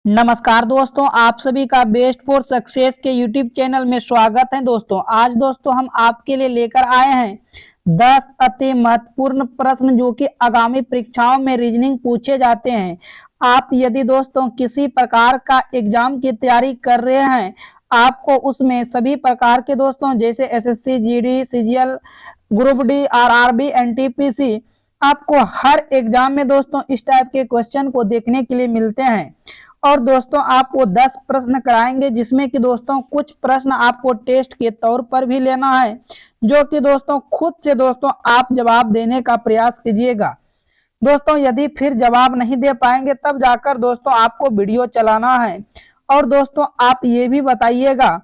नमस्कार दोस्तों, आप सभी का बेस्ट फॉर सक्सेस के यूट्यूब चैनल में स्वागत है। दोस्तों आज दोस्तों हम आपके लिए लेकर आए हैं 10 अति महत्वपूर्ण प्रश्न जो कि आगामी परीक्षाओं में रीजनिंग पूछे जाते हैं। आप यदि दोस्तों किसी प्रकार का एग्जाम की तैयारी कर रहे हैं, आपको उसमें सभी प्रकार के दोस्तों जैसे SSC, GD, CGL, group D, RRB, NTPC, आपको हर एग्जाम में दोस्तों इस टाइप के क्वेश्चन को देखने के लिए मिलते हैं। और दोस्तों आपको 10 प्रश्न कराएंगे, जिसमें कि दोस्तों कुछ प्रश्न आपको टेस्ट के तौर पर भी लेना है, जो कि दोस्तों खुद से दोस्तों आप जवाब देने का प्रयास कीजिएगा। दोस्तों यदि फिर जवाब नहीं दे पाएंगे तब जाकर दोस्तों आपको वीडियो चलाना है। और दोस्तों आप ये भी बताइएगा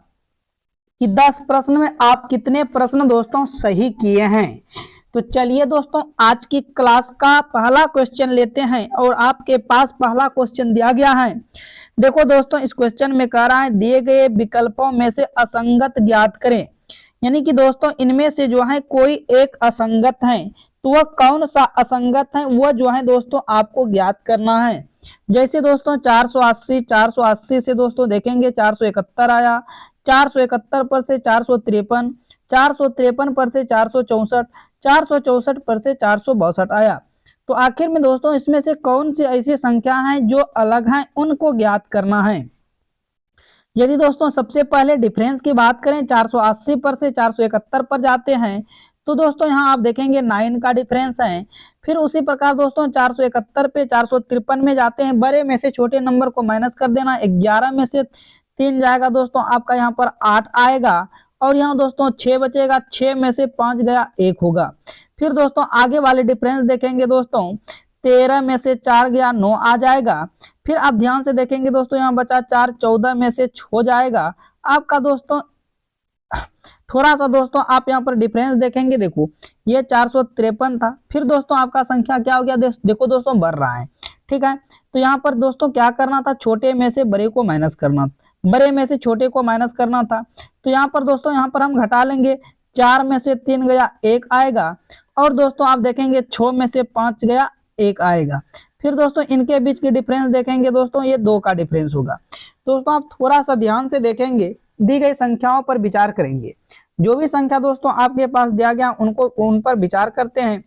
कि 10 प्रश्न में आप कितने प्रश्न दोस्तों सही किए हैं। तो चलिए दोस्तों आज की क्लास का पहला क्वेश्चन लेते हैं और आपके पास पहला क्वेश्चन दिया गया है। देखो दोस्तों इस क्वेश्चन में कह रहा है दिए गए विकल्पों में से असंगत ज्ञात करें, यानी कि दोस्तों इनमें से जो है कोई एक असंगत है, तो वह कौन सा असंगत है वह जो है दोस्तों आपको ज्ञात करना है। जैसे दोस्तों 480 से दोस्तों देखेंगे 471 आया, 471 पर से 453, 453 पर से 464, 464 पर से 462 आया। तो आखिर में दोस्तों इसमें से कौन सी ऐसी संख्या है जो अलग हैं, उनको ज्ञात करना है। यदि दोस्तों सबसे पहले डिफरेंस की बात करें 480 पर से 471 पर जाते हैं, तो दोस्तों यहाँ आप देखेंगे 9 का डिफरेंस है। फिर उसी प्रकार दोस्तों 471 पे 453 में जाते हैं, बड़े में से छोटे नंबर को माइनस कर देना, 11 में से 3 जाएगा दोस्तों आपका यहाँ पर 8 आएगा, और यहाँ दोस्तों 6 बचेगा, 6 में से 5 गया 1 होगा। फिर दोस्तों आगे वाले डिफरेंस देखेंगे दोस्तों 13 में से 4 गया 9 आ जाएगा। फिर आप ध्यान से देखेंगे दोस्तों यहाँ बचा 4, 14 में से हो जाएगा आपका दोस्तों। थोड़ा सा दोस्तों आप यहाँ पर डिफरेंस देखेंगे, देखो ये 453 था, फिर दोस्तों आपका संख्या क्या हो गया, देखो दोस्तों बढ़ रहा है, ठीक है। तो यहाँ पर दोस्तों क्या करना था, छोटे में से बड़े को माइनस करना, बड़े में से छोटे को माइनस करना था। तो यहाँ पर दोस्तों यहाँ पर हम घटा लेंगे, 4 में से 3 गया 1 आएगा, और दोस्तों आप देखेंगे 6 में से 5 गया 1 आएगा। फिर दोस्तों इनके बीच की डिफरेंस देखेंगे दोस्तों ये 2 का डिफरेंस होगा। दोस्तों आप थोड़ा सा ध्यान से देखेंगे, दी गई संख्याओं पर विचार करेंगे। जो भी संख्या दोस्तों आपके पास दिया गया उन पर विचार करते हैं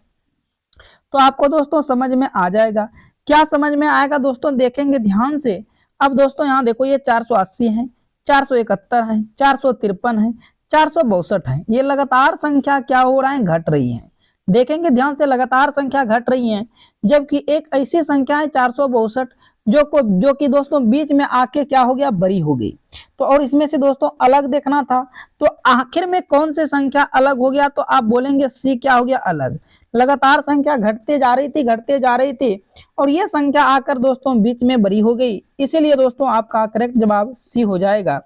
तो आपको दोस्तों समझ में आ जाएगा। क्या समझ में आएगा दोस्तों, देखेंगे ध्यान से। अब दोस्तों यहाँ देखो ये 480 है, 471 है, 453 है, 462 है, ये लगातार संख्या क्या हो रहा है, घट रही है। देखेंगे ध्यान से, लगातार संख्या घट रही है, जबकि एक ऐसी संख्या है 462 जो कि दोस्तों बीच में आके क्या हो गया, बड़ी हो गई। तो और इसमें से दोस्तों अलग देखना था, तो आखिर में कौन सी संख्या अलग हो गया, तो आप बोलेंगे सी क्या हो गया, अलग। लगातार संख्या घटते जा रही थी, घटते जा रही थी, और ये संख्या आकर दोस्तों बीच में बड़ी हो गई, इसीलिए दोस्तों आपका करेक्ट जवाब सी हो जाएगा।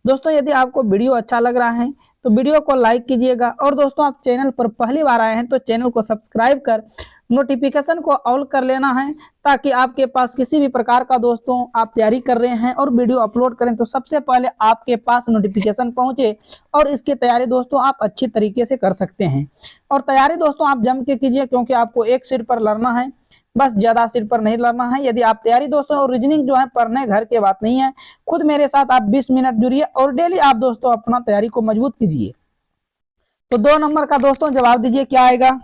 दोस्तों यदि आपको वीडियो अच्छा लग रहा है तो वीडियो को लाइक कीजिएगा, और दोस्तों आप चैनल पर पहली बार आए हैं तो चैनल को सब्सक्राइब कर नोटिफिकेशन को ऑल कर लेना है, ताकि आपके पास किसी भी प्रकार का दोस्तों आप तैयारी कर रहे हैं और वीडियो अपलोड करें तो सबसे पहले आपके पास नोटिफिकेशन पहुंचे, और इसकी तैयारी दोस्तों आप अच्छी तरीके से कर सकते हैं। और तैयारी दोस्तों आप जम के कीजिए, क्योंकि आपको एक सीट पर लड़ना है, बस ज्यादा सीट पर नहीं लड़ना है। यदि आप तैयारी दोस्तों, और रीजनिंग जो है पढ़ने घर के बात नहीं है, खुद मेरे साथ आप 20 मिनट जुड़िए और डेली आप दोस्तों अपना तैयारी को मजबूत कीजिए। तो 2 नंबर का दोस्तों जवाब दीजिए क्या आएगा।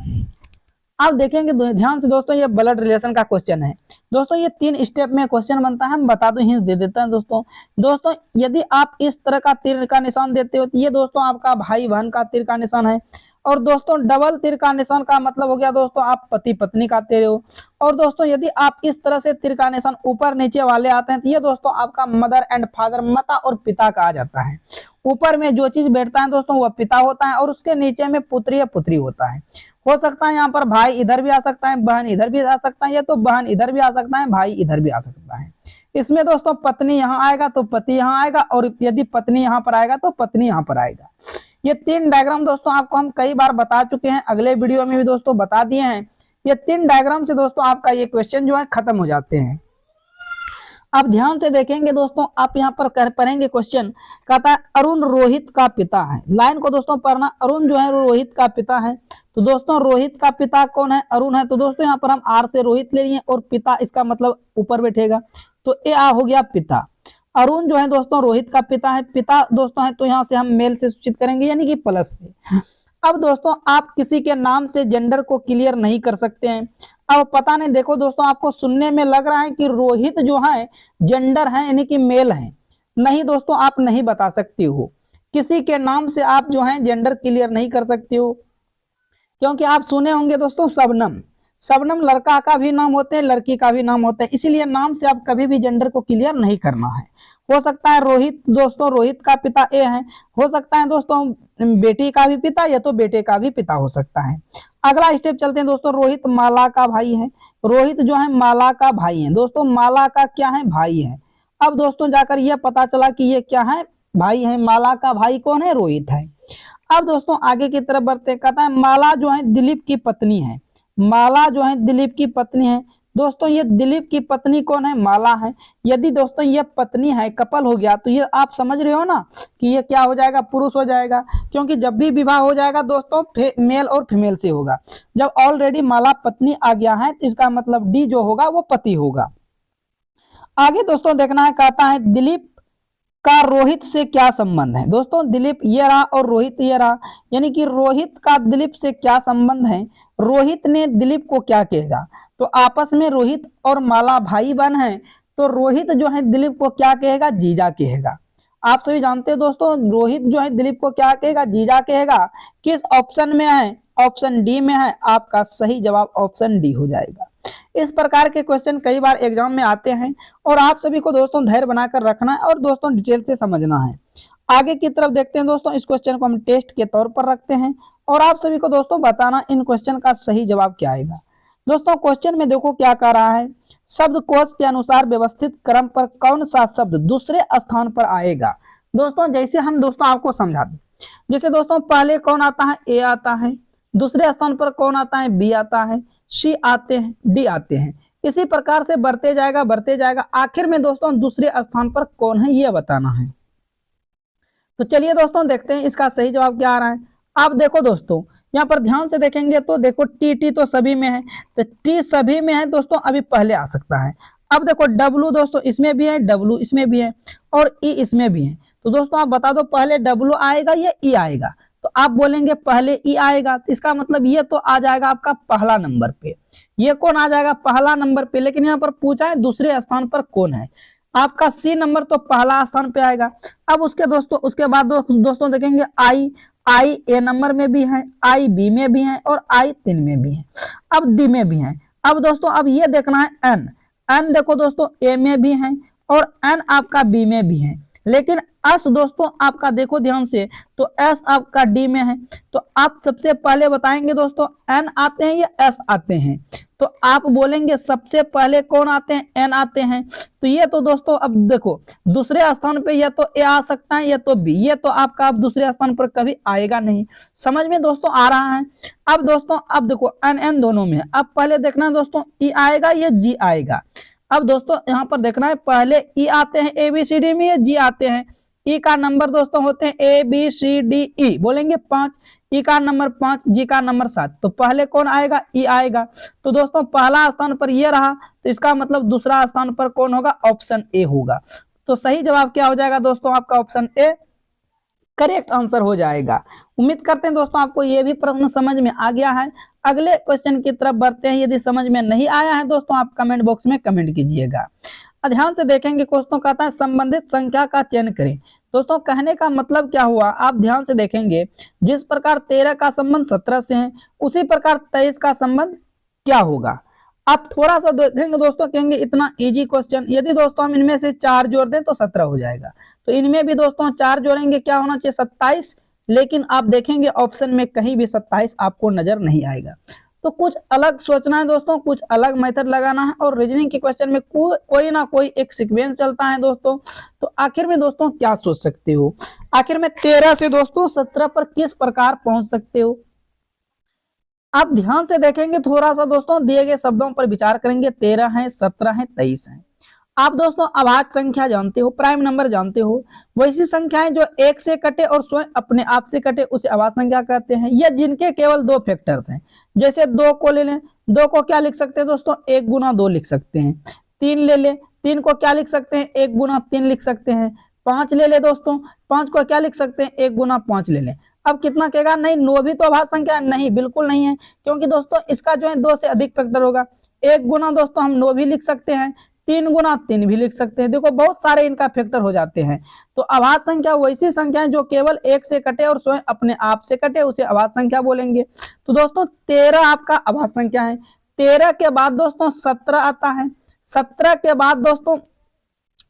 आप देखेंगे ध्यान से दोस्तों, ये ब्लड रिलेशन का क्वेश्चन है। दोस्तों ये 3 स्टेप में क्वेश्चन बनता है, हम बता दो, हिंट दे देते हैं दोस्तों। दोस्तों यदि आप इस तरह का तीर का निशान देते हो तो ये दोस्तों आपका भाई बहन का तीर का निशान है, और दोस्तों डबल तीर का निशान का मतलब हो गया दोस्तों आप पति पत्नी का तीर हो। और दोस्तों यदि आप इस तरह से तीर का निशान ऊपर नीचे वाले आते हैं तो ये दोस्तों आपका मदर एंड फादर, माता और पिता का आ जाता है। ऊपर में जो चीज बैठता है दोस्तों वह पिता होता है, और उसके नीचे में पुत्री या पुत्री होता है। हो सकता है यहाँ पर भाई इधर भी आ सकता है, बहन इधर भी आ सकता है, या तो बहन इधर भी आ सकता है, भाई इधर भी आ सकता है। इसमें दोस्तों पत्नी यहाँ आएगा तो पति यहाँ आएगा, और यदि पत्नी यहाँ पर आएगा तो पत्नी यहाँ पर आएगा। ये 3 डायग्राम दोस्तों आपको हम कई बार बता चुके हैं, अगले वीडियो में भी दोस्तों बता दिए हैं। ये 3 डायग्राम से दोस्तों आपका ये क्वेश्चन जो है खत्म हो जाते हैं। आप ध्यान से देखेंगे दोस्तों, आप यहाँ पर कर पढ़ेंगे क्वेश्चन, कहता है अरुण रोहित का पिता है। लाइन को दोस्तों पढ़ना, अरुण जो है रोहित का पिता है। तो दोस्तों रोहित का पिता कौन है, अरुण है। तो दोस्तों यहाँ पर हम आर से रोहित ले लिए, और पिता इसका मतलब ऊपर बैठेगा। तो ए आ हो गया पिता। अरुण जो है दोस्तों रोहित का पिता है, पिता दोस्तों है तो यहाँ से हम मेल से सूचित करेंगे यानी कि प्लस से। अब दोस्तों आप किसी के नाम से जेंडर को क्लियर नहीं कर सकते हैं। अब पता नहीं, देखो दोस्तों आपको सुनने में लग रहा है कि रोहित जो है जेंडर है यानी कि मेल है। नहीं दोस्तों, आप नहीं बता सकते हो, किसी के नाम से आप जो है जेंडर क्लियर नहीं कर सकते हो, क्योंकि आप सुने होंगे दोस्तों शबनम, शबनम लड़का का भी नाम होते हैं, लड़की का भी नाम होता है, इसीलिए नाम से आप कभी भी जेंडर को क्लियर नहीं करना है। हो सकता है रोहित दोस्तों, रोहित का पिता ए है, हो सकता है दोस्तों बेटी का भी पिता या तो बेटे का भी पिता हो सकता है। अगला स्टेप चलते हैं दोस्तों, रोहित माला का भाई है, रोहित जो है माला का भाई है दोस्तों, माला का क्या है भाई है। अब दोस्तों जाकर यह पता चला कि ये क्या है भाई है, माला का भाई कौन है रोहित है। अब दोस्तों आगे की तरफ बढ़ते, कहता है माला जो है दिलीप की पत्नी है, माला जो है दिलीप की पत्नी है। दोस्तों ये दिलीप की पत्नी कौन है, माला है। यदि दोस्तों ये पत्नी है, कपल हो गया, तो ये आप समझ रहे हो ना कि ये क्या हो जाएगा, पुरुष हो जाएगा, क्योंकि जब भी विवाह हो जाएगा दोस्तों मेल और फीमेल से होगा। जब ऑलरेडी माला पत्नी आ गया है तो इसका मतलब डी जो होगा वो पति होगा। आगे दोस्तों देखना है, कहता है दिलीप का रोहित से क्या संबंध है। दोस्तों दिलीप ये रहा और रोहित ये रहा, यानी कि रोहित का दिलीप से क्या संबंध है, रोहित ने दिलीप को क्या कहेगा। तो आपस में रोहित और माला भाई बहन है, तो रोहित जो है दिलीप को क्या कहेगा, जीजा कहेगा। आप सभी जानते हो दोस्तों रोहित जो है दिलीप को क्या कहेगा, जीजा कहेगा। किस ऑप्शन में है, ऑप्शन डी में है, आपका सही जवाब ऑप्शन डी हो जाएगा। इस प्रकार के क्वेश्चन कई बार एग्जाम में आते हैं और आप सभी को दोस्तों धैर्य बनाकर रखना है और दोस्तों डिटेल से समझना है। आगे की तरफ देखते हैं दोस्तों, इस क्वेश्चन को हम टेस्ट के तौर पर रखते हैं और आप सभी को दोस्तों बताना इन क्वेश्चन का सही जवाब क्या आएगा। दोस्तों क्वेश्चन में देखो क्या कह रहा है, शब्दकोश के अनुसार व्यवस्थित क्रम पर कौन सा शब्द दूसरे स्थान पर आएगा। दोस्तों जैसे हम दोस्तों आपको समझा दें, जैसे दोस्तों पहले कौन आता है, ए आता है, दूसरे स्थान पर कौन आता है, बी आता है, सी आते हैं, डी आते हैं, इसी प्रकार से बढ़ते जाएगा, आखिर में दोस्तों दूसरे स्थान पर कौन है यह बताना है। तो चलिए दोस्तों देखते हैं इसका सही जवाब क्या आ रहा है। आप देखो दोस्तों यहाँ पर ध्यान से देखेंगे तो देखो टी तो सभी में है, तो टी सभी में है दोस्तों, अभी पहले आ सकता है। अब देखो डब्लू दोस्तों इसमें भी है, डब्लू इसमें भी है और ई इसमें भी है। तो दोस्तों आप बता दो पहले डब्लू आएगा या ई आएगा। तो आप बोलेंगे पहले ई आएगा, तो इसका मतलब ये तो आ जाएगा आपका पहला नंबर पे, ये कौन आ जाएगा पहला नंबर पे। लेकिन यहाँ पर पूछा है दूसरे स्थान पर कौन है, आपका सी नंबर तो पहला स्थान पे आएगा। अब उसके बाद दोस्तों देखेंगे आई ए नंबर में भी है, आई बी में भी है और आई 3 में भी है, अब डी में भी है। अब दोस्तों अब ये देखना है एन देखो दोस्तों ए में भी है और एन आपका बी में भी है, लेकिन एस दोस्तों आपका देखो ध्यान से, तो एस आपका डी में है। तो आप सबसे पहले बताएंगे दोस्तों एन आते हैं या एस आते हैं। तो आप बोलेंगे सबसे पहले कौन आते हैं, एन आते हैं। तो ये तो दोस्तों अब देखो दूसरे स्थान पे या तो ए आ सकता है या तो बी, ये तो आपका अब दूसरे स्थान पर कभी आएगा नहीं। समझ में दोस्तों आ रहा है। अब दोस्तों अब देखो एन दोनों में है। अब पहले देखना है दोस्तों ई आएगा या जी आएगा। अब दोस्तों यहाँ पर देखना है पहले ई आते हैं ए बी सी डी में या जी आते हैं। ई का नंबर दोस्तों होते हैं A B C D E, बोलेंगे 5, ई का नंबर 5, जी का नंबर 7। तो पहले कौन आएगा, ई आएगा। तो दोस्तों पहला स्थान पर ये रहा, तो इसका मतलब दूसरा स्थान पर कौन होगा, ऑप्शन ए होगा। तो सही जवाब क्या हो जाएगा दोस्तों आपका ऑप्शन ए करेक्ट आंसर हो जाएगा। उम्मीद करते हैं दोस्तों आपको ये भी प्रश्न समझ में आ गया है। अगले क्वेश्चन की तरफ बढ़ते हैं। यदि समझ में नहीं आया है दोस्तों आप कमेंट बॉक्स में कमेंट कीजिएगा। ध्यान से देखेंगे क्वेश्चन कहता है संबंधित संख्या का चयन करें। दोस्तों कहने का मतलब क्या हुआ, आप ध्यान से देखेंगे जिस प्रकार 13 का संबंध 17 से है उसी प्रकार 23 का संबंध क्या होगा। आप थोड़ा सा देखेंगे दोस्तों, कहेंगे इतना इजी क्वेश्चन, यदि दोस्तों हम इनमें से 4 जोड़ दें तो 17 हो जाएगा। तो इनमें भी दोस्तों 4 जोड़ेंगे क्या होना चाहिए, 27। लेकिन आप देखेंगे ऑप्शन में कहीं भी 27 आपको नजर नहीं आएगा। तो कुछ अलग सोचना है दोस्तों, कुछ अलग मेथड लगाना है और रीजनिंग के क्वेश्चन में कोई ना कोई एक सीक्वेंस चलता है दोस्तों। तो आखिर में दोस्तों क्या सोच सकते हो, आखिर में 13 से दोस्तों 17 पर किस प्रकार पहुंच सकते हो। आप ध्यान से देखेंगे थोड़ा सा दोस्तों, दिए गए शब्दों पर विचार करेंगे। 13 है, 17 है, 23 है। आप दोस्तों अभाज्य संख्या जानते हो, प्राइम नंबर जानते हो, वैसी संख्याएं जो 1 से कटे और स्वयं अपने आप से कटे उसे अभाज्य संख्या कहते हैं, या जिनके केवल 2 फैक्टर्स हैं। जैसे 2 को ले लें, 2 को क्या लिख सकते हैं दोस्तों, 1 गुना 2 लिख सकते हैं। 3 ले लें, 3 को क्या लिख सकते हैं, 1 गुना 3 लिख सकते हैं। 5 ले ले दोस्तों, 5 को क्या लिख सकते हैं, 1 गुना 5 ले लें। अब कितना कहेगा, नहीं 9 भी तो अभाज्य संख्या है, नहीं बिल्कुल नहीं है, क्योंकि दोस्तों इसका जो है 2 से अधिक फैक्टर होगा। 1 गुना दोस्तों हम 9 भी लिख सकते हैं, 3 गुना 3 भी लिख सकते हैं। देखो बहुत सारे इनका फैक्टर हो जाते हैं। तो अभाज्य संख्या वैसी संख्या है जो केवल 1 से कटे और स्वयं अपने आप से कटे, उसे अभाज्य संख्या बोलेंगे। तो दोस्तों 13 आपका अभाज्य संख्या है। 13 के बाद दोस्तों 17 आता है। 17 के बाद दोस्तों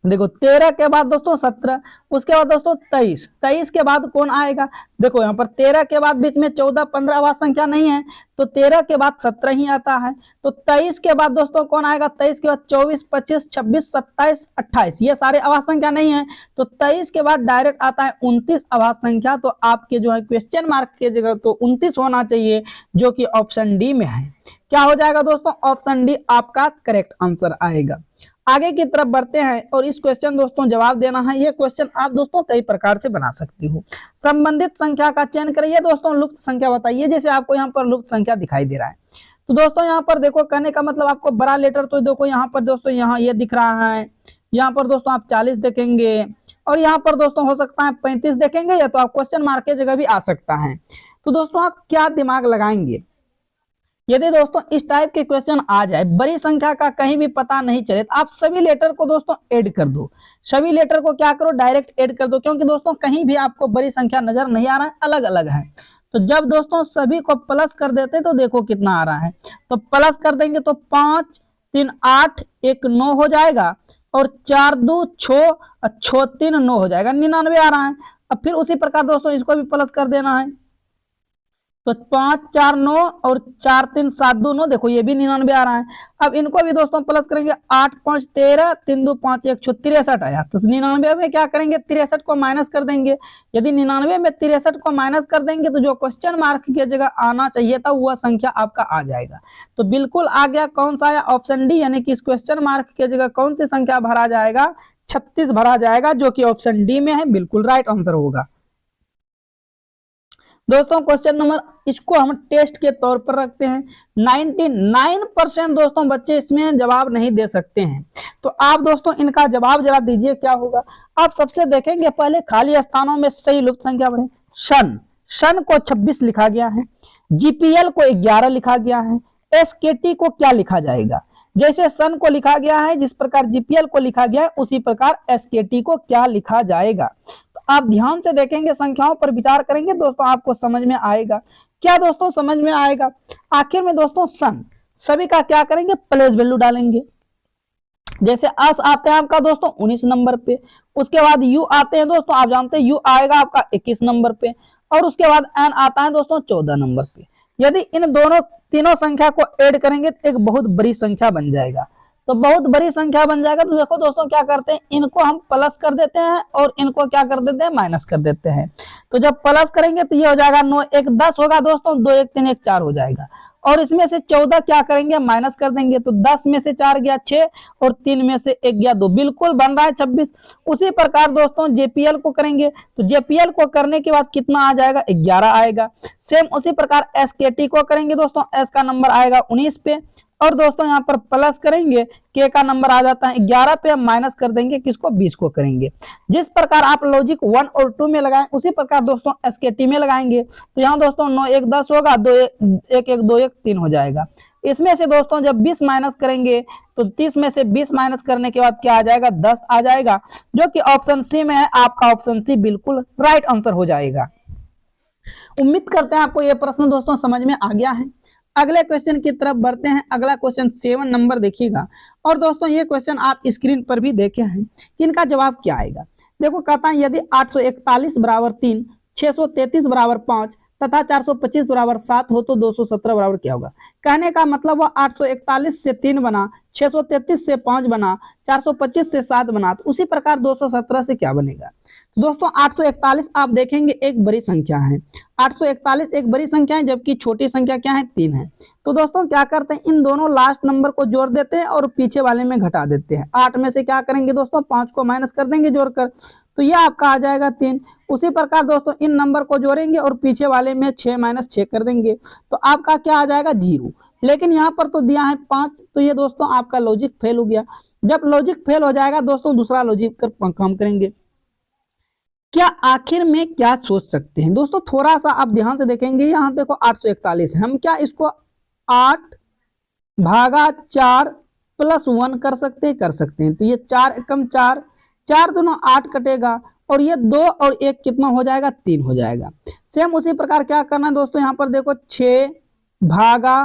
देखो 13 के बाद दोस्तों 17, उसके बाद दोस्तों 23, 23 के बाद कौन आएगा, देखो यहाँ पर 13 के बाद बीच में 14 15 अभाज्य संख्या नहीं है, तो 13 के बाद 17 ही आता है। तो 23 के बाद दोस्तों कौन आएगा, 23 के बाद 24 25 26 27 28, ये सारे अभाज्य संख्या नहीं है। तो 23 के बाद डायरेक्ट आता है 29 अभाज्य संख्या। तो आपके जो है क्वेश्चन मार्क की जगह तो 29 होना चाहिए, जो कि ऑप्शन डी में है। क्या हो जाएगा दोस्तों, ऑप्शन डी आपका करेक्ट आंसर आएगा। आगे की तरफ बढ़ते हैं और इस क्वेश्चन दोस्तों जवाब देना है। ये क्वेश्चन आप दोस्तों कई प्रकार से बना सकते हो। संबंधित संख्या का चयन करिए दोस्तों, लुप्त संख्या बताइए। जैसे आपको यहाँ पर लुप्त संख्या दिखाई दे रहा है, तो दोस्तों यहाँ पर देखो, कहने का मतलब आपको बड़ा लेटर, तो देखो यहाँ पर दोस्तों यहाँ ये दिख रहा है, यहाँ पर दोस्तों आप 40 देखेंगे, और यहाँ पर दोस्तों हो सकता है 35 देखेंगे, या तो आप क्वेश्चन मार्क की जगह भी आ सकता है। तो दोस्तों आप क्या दिमाग लगाएंगे, यदि दोस्तों इस टाइप के क्वेश्चन आ जाए, बड़ी संख्या का कहीं भी पता नहीं चले, तो आप सभी लेटर को दोस्तों ऐड कर दो। सभी लेटर को क्या करो, डायरेक्ट ऐड कर दो, क्योंकि दोस्तों कहीं भी आपको बड़ी संख्या नजर नहीं आ रहा है, अलग अलग है। तो जब दोस्तों सभी को प्लस कर देते तो देखो कितना आ रहा है, तो प्लस कर देंगे तो 5 3 8 1 9 हो जाएगा, और 4 2 6 और 6 3 9 हो जाएगा, 99 आ रहा है। अब फिर उसी प्रकार दोस्तों इसको भी प्लस कर देना है, तो 5 4 9 और 4 3 7 2 9, देखो ये भी 99 आ रहा है। अब इनको भी दोस्तों प्लस करेंगे, 8 5 13 3 2 5 1 6 63 आया। तो 99 में क्या करेंगे, 63 को माइनस कर देंगे। यदि 99 में 63 को माइनस कर देंगे तो जो क्वेश्चन मार्क की जगह आना चाहिए था वह संख्या आपका आ जाएगा। तो बिल्कुल आ गया, कौन सा आया, ऑप्शन डी, यानी कि इस क्वेश्चन मार्क की जगह कौन सी संख्या भरा जाएगा, 36 भरा जाएगा, जो कि ऑप्शन डी में है, बिल्कुल राइट आंसर होगा। दोस्तों क्वेश्चन नंबर, इसको हम टेस्ट के तौर पर रखते हैं। 99% दोस्तों बच्चे इसमें जवाब नहीं दे सकते हैं, तो आप दोस्तों इनका जवाब जरा दीजिए क्या होगा। आप सबसे देखेंगे पहले खाली स्थानों में सही लुप्त संख्या बढ़े। सन को 26 लिखा गया है, जीपीएल को 11 लिखा गया है, एसकेटी को क्या लिखा जाएगा। जैसे सन को लिखा गया है, जिस प्रकार जीपीएल को लिखा गया है, उसी प्रकार एसकेटी को क्या लिखा जाएगा। आप ध्यान से देखेंगे, संख्याओं पर विचार करेंगे दोस्तों, आपको समझ में आएगा। क्या दोस्तों समझ में आएगा, आखिर में दोस्तों सन सभी का क्या करेंगे, प्लेस वैल्यू डालेंगे। जैसे अस आते हैं आपका दोस्तों 19 नंबर पे, उसके बाद यू आते हैं दोस्तों, आप जानते हैं यू आएगा आपका 21 नंबर पे, और उसके बाद एन आता है दोस्तों 14 नंबर पे। यदि इन दोनों तीनों संख्या को ऐड करेंगे तो एक बहुत बड़ी संख्या बन जाएगा। तो बहुत बड़ी संख्या बन जाएगा, तो देखो दोस्तों क्या करते हैं, इनको हम प्लस कर देते हैं और इनको क्या कर देते हैं, माइनस कर देते हैं। तो जब प्लस करेंगे तो ये हो जाएगा 9 1 10 होगा दोस्तों, 2 1 3 1 4 हो जाएगा, और इसमें से 14 क्या करेंगे, माइनस कर देंगे। तो 10 में से 4 गया 6, और 3 में से 1 गया 2, बिल्कुल बन रहा है 26। उसी प्रकार दोस्तों जेपीएल को करेंगे, तो जेपीएल को करने के बाद कितना आ जाएगा, 11 आएगा। सेम उसी प्रकार एसकेटी को करेंगे दोस्तों, एस का नंबर आएगा 19 पे, और दोस्तों यहाँ पर प्लस करेंगे, के का नंबर आ जाता है 11 पे, हम माइनस कर देंगे किसको, 20 को करेंगे। जिस प्रकार आप लॉजिक 1 और 2 में लगाएं, उसी प्रकार दोस्तों एसकेटी में लगाएंगे। तो यहाँ दोस्तों 9 1 10 होगा, 2 1 1 2 1 3 हो जाएगा। इसमें से दोस्तों जब 20 माइनस करेंगे तो 30 में से 20 माइनस करने के बाद क्या आ जाएगा, 10 आ जाएगा, जो कि ऑप्शन सी में है। आपका ऑप्शन सी बिल्कुल राइट आंसर हो जाएगा। उम्मीद करते हैं आपको यह प्रश्न दोस्तों समझ में आ गया है। अगले क्वेश्चन की तरफ बढ़ते हैं। अगला क्वेश्चन 7 नंबर देखिएगा, और दोस्तों ये क्वेश्चन आप स्क्रीन पर भी देखे हैं कि इनका जवाब क्या आएगा। देखो कहता है यदि 841 बराबर 3, 633 बराबर 5 तथा 425 बराबर 7 हो तो 217 बराबर क्या होगा। कहने का मतलब वो 841 से 3 बना, 633 से 5 बना, 425 से 7 बना, तो उसी प्रकार 217 से क्या बनेगा। तो दोस्तों 841 आप देखेंगे एक बड़ी संख्या है, 841 एक बड़ी संख्या है, जबकि छोटी संख्या क्या है, 3 है। तो दोस्तों क्या करते हैं, इन दोनों लास्ट नंबर को जोड़ देते हैं और पीछे वाले में घटा देते हैं। 8 में से क्या करेंगे दोस्तों, 5 को माइनस कर देंगे जोड़कर, तो यह आपका आ जाएगा 3। उसी प्रकार दोस्तों इन नंबर को जोड़ेंगे और पीछे वाले में 6 माइनस 6 कर देंगे, तो आपका क्या आ जाएगा, 0। लेकिन यहाँ पर तो दिया है 5, तो ये दोस्तों आपका लॉजिक फेल हो गया। जब लॉजिक फेल हो जाएगा दोस्तों दूसरा लॉजिक कर काम करेंगे। क्या आखिर में क्या सोच सकते हैं दोस्तों, थोड़ा सा आप ध्यान से देखेंगे, यहाँ देखो 841 है, हम क्या इसको 8 भागा 4 प्लस 1 कर सकते हैं, कर सकते हैं। तो ये 4 एकम 4, 4 दोनों 8 कटेगा, और ये 2 और 1 कितना हो जाएगा, 3 हो जाएगा। सेम उसी प्रकार क्या करना है दोस्तों, यहाँ पर देखो 6 भागा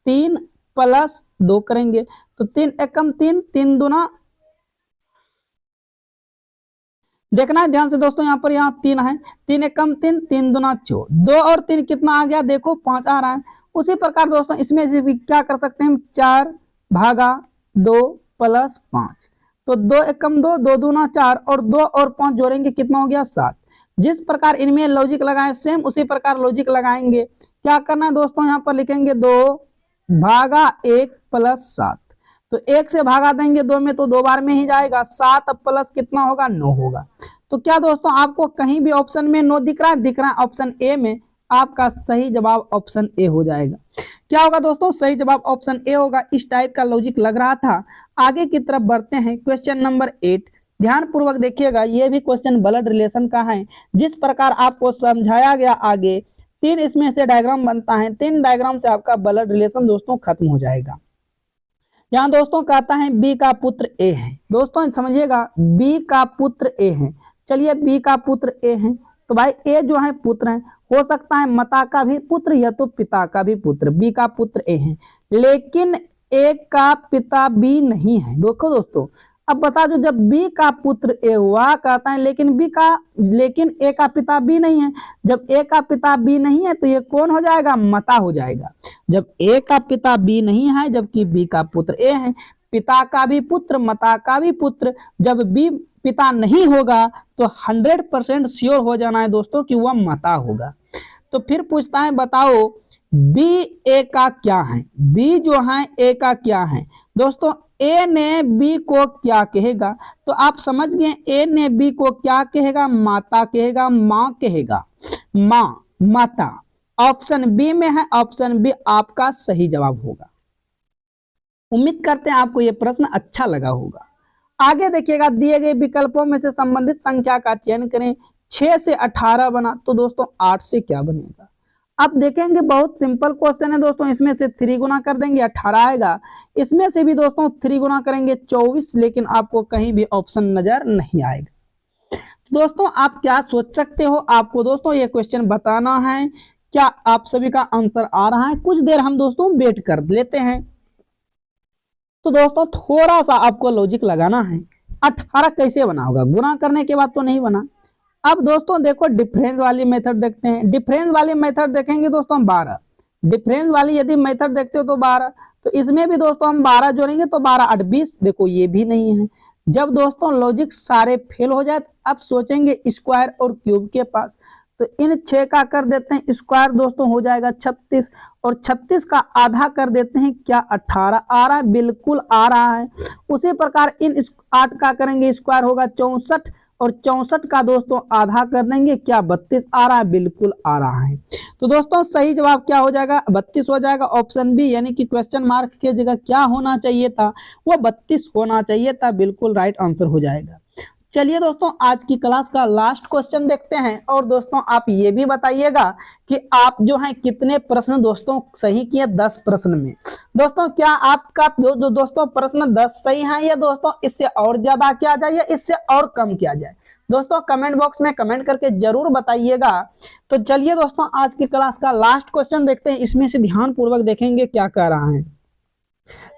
3 प्लस 2 करेंगे, तो 3 एकम 3, 3 दूना, देखना है ध्यान से दोस्तों, यहाँ पर यहाँ 3 है, 3 एकम 3, 3 दूना 4, 2 और 3 कितना आ गया, देखो 5 आ रहा है। उसी प्रकार दोस्तों इसमें से भी क्या कर सकते हैं, 4 भागा 2 प्लस 5, तो 2 एकम 2, 2 दूना 4, और 2 और 5 जोड़ेंगे कितना हो गया, 7। जिस प्रकार इनमें लॉजिक लगाए सेम उसी प्रकार लॉजिक लगाएंगे। क्या करना है दोस्तों, यहाँ पर लिखेंगे 2 भागा 1 प्लस 7, तो 1 से भागा देंगे 2 में, तो 2 बार में ही जाएगा, 7 प्लस कितना होगा, 9 होगा। तो क्या दोस्तों आपको कहीं भी ऑप्शन में 9 दिख रहा है, दिख रहा है ऑप्शन ए में, आपका सही जवाब ऑप्शन ए हो जाएगा। क्या होगा दोस्तों, सही जवाब ऑप्शन ए होगा। इस टाइप का लॉजिक लग रहा था। आगे की तरफ बढ़ते हैं, क्वेश्चन नंबर 8, ध्यान पूर्वक देखिएगा, यह भी क्वेश्चन ब्लड रिलेशन का है। जिस प्रकार आपको समझाया गया आगे, 3 इसमें से डायग्राम बनता है, 3 डायग्राम से आपका ब्लड रिलेशन दोस्तों खत्म हो जाएगा। यहाँ दोस्तों कहता है बी का पुत्र ए है, दोस्तों समझिएगा बी का पुत्र ए है। चलिए बी का पुत्र ए है, तो भाई ए जो है पुत्र है, हो सकता है माता का भी पुत्र या तो पिता का भी पुत्र, बी का पुत्र ए है, लेकिन ए का पिता बी नहीं है। देखो दोस्तों, अब बता दो, जब बी का पुत्र ए हुआ, कहता है लेकिन ए का पिता बी नहीं है। जब ए का पिता बी नहीं है तो ये कौन हो जाएगा, माता हो जाएगा। जब ए का पिता बी नहीं है जबकि बी का पुत्र ए है, पिता का भी पुत्र माता का भी पुत्र, जब बी पिता नहीं होगा तो 100% श्योर हो जाना है दोस्तों कि वह माता होगा। तो फिर पूछता है बताओ बी ए का क्या है, बी जो है ए का क्या है। दोस्तों ए ने बी को क्या कहेगा, तो आप समझ गए, ए ने बी को क्या कहेगा, माता कहेगा, माँ कहेगा, माँ, माता। ऑप्शन बी में है, ऑप्शन बी आपका सही जवाब होगा। उम्मीद करते हैं आपको यह प्रश्न अच्छा लगा होगा। आगे देखिएगा, दिए गए विकल्पों में से संबंधित संख्या का चयन करें। 6 से 18 बना, तो दोस्तों 8 से क्या बनेगा। अब देखेंगे बहुत सिंपल क्वेश्चन है दोस्तों, इसमें से 3 गुना कर देंगे 18 आएगा, इसमें से भी दोस्तों 3 गुना करेंगे 24, लेकिन आपको कहीं भी ऑप्शन नजर नहीं आएगा। तो दोस्तों आप क्या सोच सकते हो, आपको दोस्तों ये क्वेश्चन बताना है। क्या आप सभी का आंसर आ रहा है, कुछ देर हम दोस्तों वेट कर लेते हैं। तो दोस्तों थोड़ा सा आपको लॉजिक लगाना है, 18 कैसे बना होगा, गुना करने के बाद तो नहीं बना। अब दोस्तों देखो डिफरेंस वाली मेथड देखते हैं, डिफरेंस वाली मेथड देखेंगे दोस्तों 12, डिफरेंस वाली यदि मेथड देखते हो तो 12, तो इसमें भी दोस्तों हम 12 जोड़ेंगे तो 12 8 20, देखो ये भी नहीं है। जब दोस्तों लॉजिक सारे फेल हो जाए, अब सोचेंगे स्क्वायर और क्यूब के पास, तो इन 6 का कर देते हैं स्क्वायर, दोस्तों हो जाएगा 36, और 36 का आधा कर देते हैं, क्या 18 आ रहा है, बिल्कुल आ रहा है। उसी प्रकार इन 8 का करेंगे स्क्वायर, होगा 64, और 64 का दोस्तों आधा कर देंगे, क्या 32 आ रहा है, बिल्कुल आ रहा है। तो दोस्तों सही जवाब क्या हो जाएगा, 32 हो जाएगा, ऑप्शन बी, यानी कि क्वेश्चन मार्क की जगह क्या होना चाहिए था, वो 32 होना चाहिए था, बिल्कुल राइट आंसर हो जाएगा। चलिए दोस्तों आज की क्लास का लास्ट क्वेश्चन देखते हैं, और दोस्तों आप ये भी बताइएगा कि आप जो है कितने प्रश्न दोस्तों सही किए 10 प्रश्न में। दोस्तों क्या आपका जो दोस्तों प्रश्न 10 सही है, या दोस्तों इससे और ज्यादा किया जाए या इससे और कम किया जाए, दोस्तों कमेंट बॉक्स में कमेंट करके जरूर बताइएगा। तो चलिए दोस्तों आज की क्लास का लास्ट क्वेश्चन देखते हैं, इसमें से ध्यान पूर्वक देखेंगे क्या कह रहा है।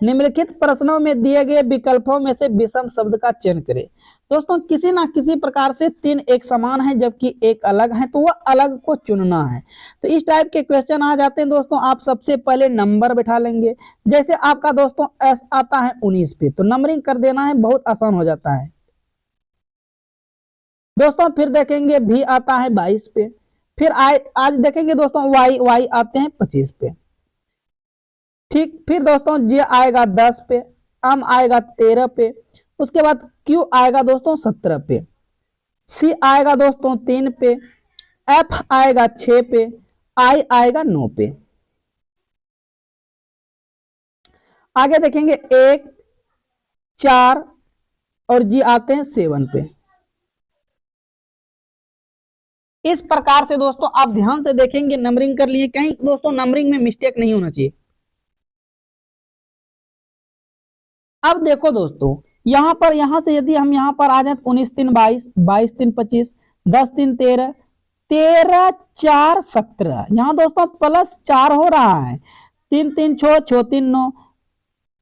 निम्नलिखित प्रश्नों में दिए गए विकल्पों में से विषम शब्द का चयन करें। दोस्तों किसी ना किसी प्रकार से 3 एक समान है जबकि एक अलग है, तो वह अलग को चुनना है। तो इस टाइप के क्वेश्चन आ जाते हैं दोस्तों, आप सबसे पहले नंबर बैठा लेंगे। जैसे आपका दोस्तों एस आता है 19 पे, तो नंबरिंग कर देना है, बहुत आसान हो जाता है दोस्तों। फिर देखेंगे भी आता है 22 पे, फिर आज देखेंगे दोस्तों वाई आते हैं 25 पे, ठीक। फिर दोस्तों जे आएगा 10 पे, एम आएगा 13 पे, उसके बाद क्यू आएगा दोस्तों 17 पे, सी आएगा दोस्तों 3 पे, एफ आएगा 6 पे, आई आएगा 9 पे। आगे देखेंगे 1 4 और जी आते हैं 7 पे। इस प्रकार से दोस्तों आप ध्यान से देखेंगे, नंबरिंग कर लिए, कहीं दोस्तों नंबरिंग में मिस्टेक नहीं होना चाहिए। अब देखो दोस्तों, यहां से यदि हम यहां पर आ जाए, 19 3 22, 22 3 25, 10 3 13, 13 4 17, यहाँ दोस्तों +4 हो रहा है। 3 3 6 6 3 9,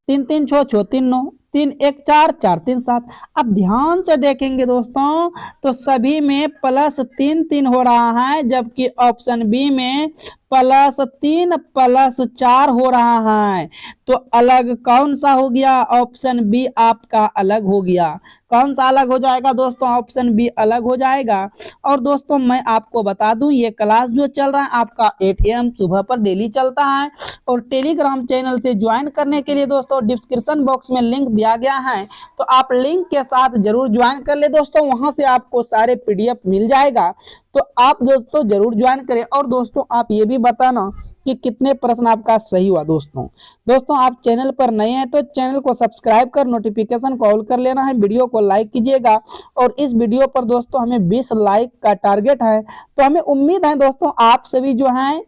3 3 6 6 3 9, 3 1 4 4 3 7। अब ध्यान से देखेंगे दोस्तों तो सभी में +3 3 हो रहा है, जबकि ऑप्शन बी में +3 +4 हो रहा है। तो अलग कौन सा हो गया? ऑप्शन बी आपका अलग हो गया। कौन सा अलग हो जाएगा दोस्तों? ऑप्शन बी अलग हो जाएगा। और दोस्तों मैं आपको बता दूं, ये क्लास जो चल रहा है आपका 8 AM सुबह पर डेली चलता है। और टेलीग्राम चैनल से ज्वाइन करने के लिए दोस्तों डिस्क्रिप्शन बॉक्स में लिंक दिया गया है, तो आप लिंक के साथ जरूर ज्वाइन कर ले दोस्तों। वहां से आपको सारे PDF मिल जाएगा, तो आप दोस्तों जरूर ज्वाइन करें। और दोस्तों आप ये भी बताना कि कितने प्रश्न आपका सही हुआ। दोस्तों आप चैनल पर नए हैं तो चैनल को सब्सक्राइब कर नोटिफिकेशन को ऑल कर लेना है, वीडियो को लाइक कीजिएगा। और इस वीडियो पर दोस्तों हमें 20 लाइक का टारगेट है, तो हमें उम्मीद है दोस्तों आप सभी जो हैं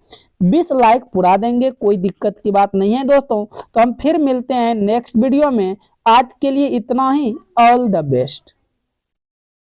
20 लाइक पुरा देंगे, कोई दिक्कत की बात नहीं है दोस्तों। तो हम फिर मिलते हैं नेक्स्ट वीडियो में, आज के लिए इतना ही। All the best.